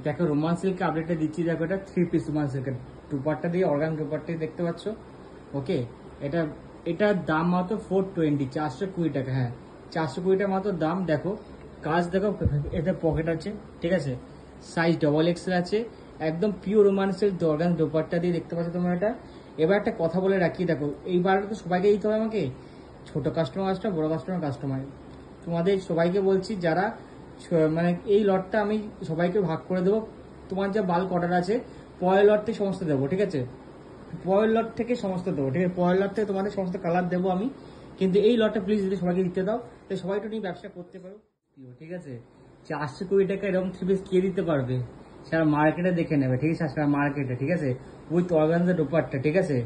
দেখো Roman silk আপডেটটা দিচ্ছি। দেখো এটা 3 পিস রোমান সিল্কের দুপাট্টা দিয়ে অর্গান দুপাট্টা দেখতে পাচ্ছ। ওকে, এটা এটার দাম মাত্র 420, 420 টাকা। হ্যাঁ, 420 টাকা মাত্র দাম। দেখো কাজ দেখো, এতে পকেট আছে, ঠিক আছে, সাইজ ডবল এক্সেল আছে, একদম pure Roman silk organ dupatta দিয়ে দেখতে পাচ্ছ তোমরা এটা। এবার একটা কথা বলে রাখি, দেখো এইবার তো সবাইকে দিতে হবে আমাকে, ছোট কাস্টমার, বড় কাস্টমার, তোমাদের সবাইকে বলছি, যারা মানে এই লটটা আমি সবাইকে ভাগ করে দেবো। তোমার যা বাল্ক অর্ডার আছে পরের লট থেকে সমস্ত দেবো, ঠিক আছে, পরের লট থেকে সমস্ত দেবো, ঠিক আছে, পরের লট থেকে তোমাদের সমস্ত কালার দেবো আমি। কিন্তু এই লটটা প্লিজ যদি সবাইকে দিতে দাও, তো সবাই একটু নিয়ে ব্যবসা করতে পারো, ঠিক আছে। 420 টাকা এরকম 3 পিস কে দিতে পারবে? সারা মার্কেটে দেখে নেবে, ঠিক আছে, সারা মার্কেটে, ঠিক আছে, উইথ অর্গানজা দুপাট্টা, ঠিক আছে।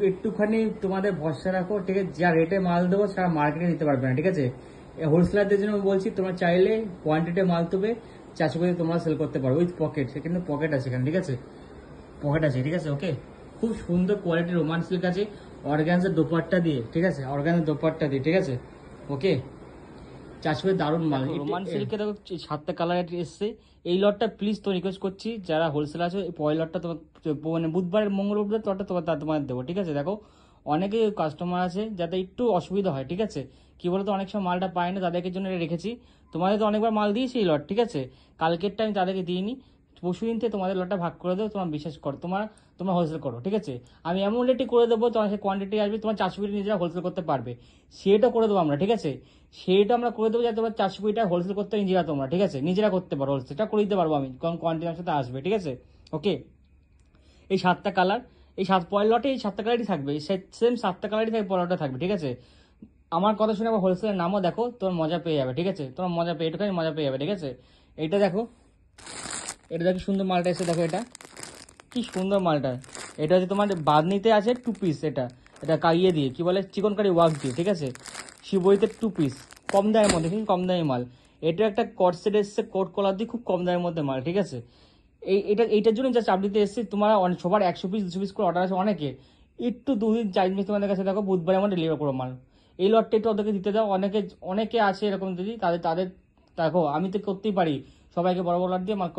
একটুখানি তোমাদের ভরসা রাখো, ঠিক আছে, যা রেটে মাল দেবো সারা মার্কেটে দিতে পারবে না, ঠিক আছে। হোলসেলারদের জন্য বলছি, তোমরা চাইলে কোয়ান্টিটি মাল তবে 400 করে তোমরা সেল করতে পারো উইথ পকেট। সেখানে পকেট আছে এখানে, ঠিক আছে, পকেট আছে, ঠিক আছে। ওকে, খুব সুন্দর কোয়ালিটির রোমান সিল্ক আছে অর্গানজার দোপাট্টা দিয়ে, ঠিক আছে, অর্গানজার দোপাট্টা দিয়ে, ঠিক আছে। ওকে, 400 দারুণ মাল। রোমান সিল্কে দেখো 7টা কালার এসছে। এই লটটা প্লিজ তো রিকোয়েস্ট করছি, যারা হোলসেল আছে, এই পরের লটটা তোমার মানে বুধবারের মঙ্গল বুধবার লটটা তোমার দেবো, ঠিক আছে। দেখো অনেকে কাস্টমার আছে যাতে একটু অসুবিধা হয়, ঠিক আছে, কি বলতো, অনেক সময় মালটা পায় না, তাদেরকে জন্য এটা রেখেছি। তোমাদের তো অনেকবার মাল দিয়েছি এই লট, ঠিক আছে, কালকেরটা আমি তাদেরকে দিইনি, পরশুদিন থেকে তোমাদের লটটা ভাগ করে দেবো। তোমার বিশ্বাস করো, তোমরা হোলসেল করো, ঠিক আছে। আমি এমন রেটে করে দেবো, তোমার সে কোয়ান্টিটি আসবে, তোমার 400 পিস নিজেরা হোলসেল করতে পারবে, সেটা করে দেবো আমরা, ঠিক আছে। সেটা আমরা করে দেবো, যাতে তোমার 400 পিস হোলসেল করতে নিজেরা, তোমরা, ঠিক আছে, নিজেরা করতে পারো, হোলসেলটা করে দিতে পারবো আমি, কারণ কোয়ান্টিটি আমার সাথে আসবে, ঠিক আছে। ওকে, এই 7টা কালার, এই পরের লটে এই 7টা কালারই থাকবে, সেম 7টা কালারই থাকবে, পরের লটে থাকবে, ঠিক আছে। আমার কথা শুনে আবার হোলসেলের নামও দেখো, তোমার মজা পেয়ে যাবে, ঠিক আছে, তোমার মজা পেয়ে, এটুখানি মজা পেয়ে যাবে, ঠিক আছে। এটা দেখো, এটা দেখো সুন্দর মালটা এসে, দেখো এটা কি সুন্দর মালটা। এটা হচ্ছে তোমার বাঁধনিতে আছে 2 পিস, এটা এটা কাইয়ে দিয়ে কি বলে, চিকন কারি ওয়ার্ক দিয়ে, ঠিক আছে, শিবইতে 2 পিস, কম দামের মধ্যে, কিন্তু কম দামি মাল। এটা একটা কট সেট এসছে, কোট কলার দিয়ে, খুব কম দামের মধ্যে মাল, ঠিক আছে। এইটার জন্য জাস্ট আপডেটে এসেছি। তোমার সবার 100 পিস 200 পিস করে অর্ডার আছে অনেকে, একটু 2 দিন 4 দিন তোমাদের কাছে দেখো, বুধবারের মধ্যে ডেলিভার করো মাল। এই লটটা একটু ওদেরকে দিতে দাও, অনেকে অনেকে আছে এরকম দিদি, তাদের তাদের দেখো আমি তো করতেই পারি, সবাইকে বড় বড় লট দিয়ে মাল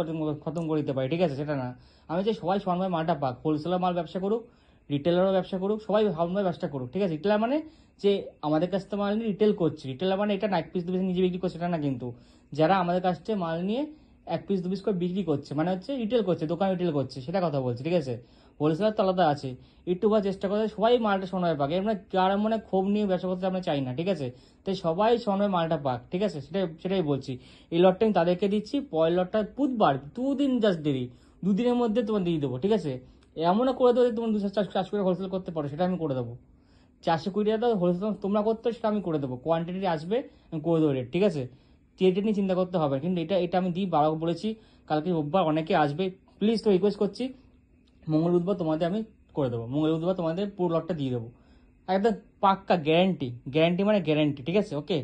খতম করে দিতে পারি, ঠিক আছে, সেটা না। আমি চাই সবাই সমানভাবে মালটা পাক, হোলসেলার মাল ব্যবসা করুক, রিটেলারও ব্যবসা করুক, সবাই সমানভাবে ব্যবসা করুক, ঠিক আছে। রিটেলার মানে যে আমাদের কাছ থেকে মাল নিয়ে রিটেল করছে, রিটেলার মানে এটা না 1 পিস 2 পিস নিজে বিক্রি করছে, এটা না, কিন্তু যারা আমাদের কাছ থেকে মাল নিয়ে 1 পিস 2 পিস করে বিক্রি করছে, মানে হচ্ছে রিটেল করছে, দোকান রিটেল করছে, সেটা কথা বলছি, ঠিক আছে। হোলসেলার তো আলাদা আছে, একটু বা চেষ্টা করে সবাই মালটা সমানভাবে পাক। আমরা কার মনে ক্ষোভ নিয়ে ব্যবসা করতে আমরা চাই না, ঠিক আছে। তাই সবাই সমানভাবে মালটা পাক, ঠিক আছে, সেটাই বলছি। এই লটটা আমি তাদেরকে দিচ্ছি, পরের লটটা বুধবার, 2 দিন জাস্ট দেরি, 2 দিনের মধ্যে তোমার দিয়ে দেবো, ঠিক আছে। এমনও করে দেবো যে তোমার 200 করে হোলসেল করতে পারো, সেটা আমি করে দেবো। 420 টাকা হোলসেল তোমরা করতে, সেটা আমি করে দেবো, কোয়ান্টিটি আসবে, আমি করে দেবো রেট, ঠিক আছে। এটা নিয়ে চিন্তা করতে হবে, কিন্তু এটা এটা আমি দিই, বারো বলেছি, কালকে রোববার অনেকে আসবে, প্লিজ তো রিকোয়েস্ট করছি, মঙ্গল বুধবার তোমাদের আমি করে দেবো, মঙ্গল বুধবার তোমাদের পুরো লটটা দিয়ে দেবো, একদম পাক্কা গ্যারান্টি, গ্যারান্টি মানে গ্যারান্টি, ঠিক আছে। ওকে।